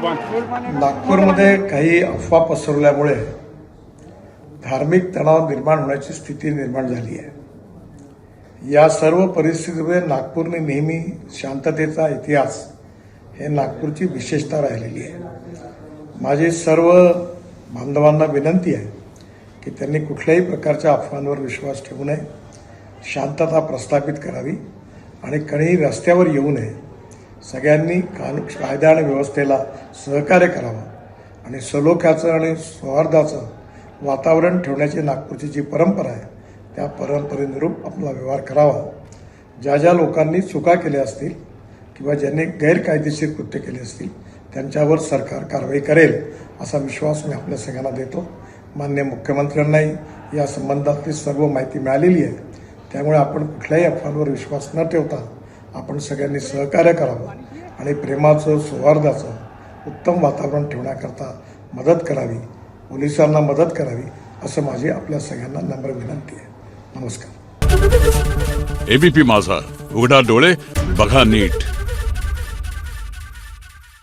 नागपूरमध्ये काही अफवा पसरवल्यामुळे धार्मिक तणाव निर्माण होण्याची स्थिती निर्माण झाली आहे। या सर्व परिस्थितीमध्ये नागपूरने नेहमी शांततेचा इतिहास हे नागपूरची विशेषता राहिलेली आहे। माझी सर्व बांधवांना विनंती आहे की त्यांनी कुठल्याही प्रकारच्या अफवांवर विश्वास ठेवू नये, शांतता प्रस्थापित करावी आणि कोणीही रस्त्यावर येऊ नये। सगळ्यांनी कायदा आणि व्यवस्थेला सहकार्य करावं आणि सलोख्याचं आणि सौहार्दाचं वातावरण ठेवण्याची नागपूरची जी परंपरा आहे त्या परंपरेनुरूप आपला व्यवहार करावा। ज्या ज्या लोकांनी चुका केल्या असतील किंवा ज्यांनी गैरकायदेशीर कृत्य केले असतील त्यांच्यावर सरकार कारवाई करेल असा विश्वास मी आपल्या सगळ्यांना देतो। माननीय मुख्यमंत्र्यांनाही या संबंधातली सर्व माहिती मिळालेली आहे, त्यामुळे आपण कुठल्याही अफवांवर विश्वास न ठेवता आपण सगळ्यांनी सहकार्य करावं आणि प्रेमाचं सौहार्दाचं उत्तम वातावरण ठेवण्याकरता मदत करावी, पोलिसांना मदत करावी असं माझी आपल्या सगळ्यांना नम्र विनंती आहे। नमस्कार। एबीपी माझा, उघडा डोळे बघा नीट।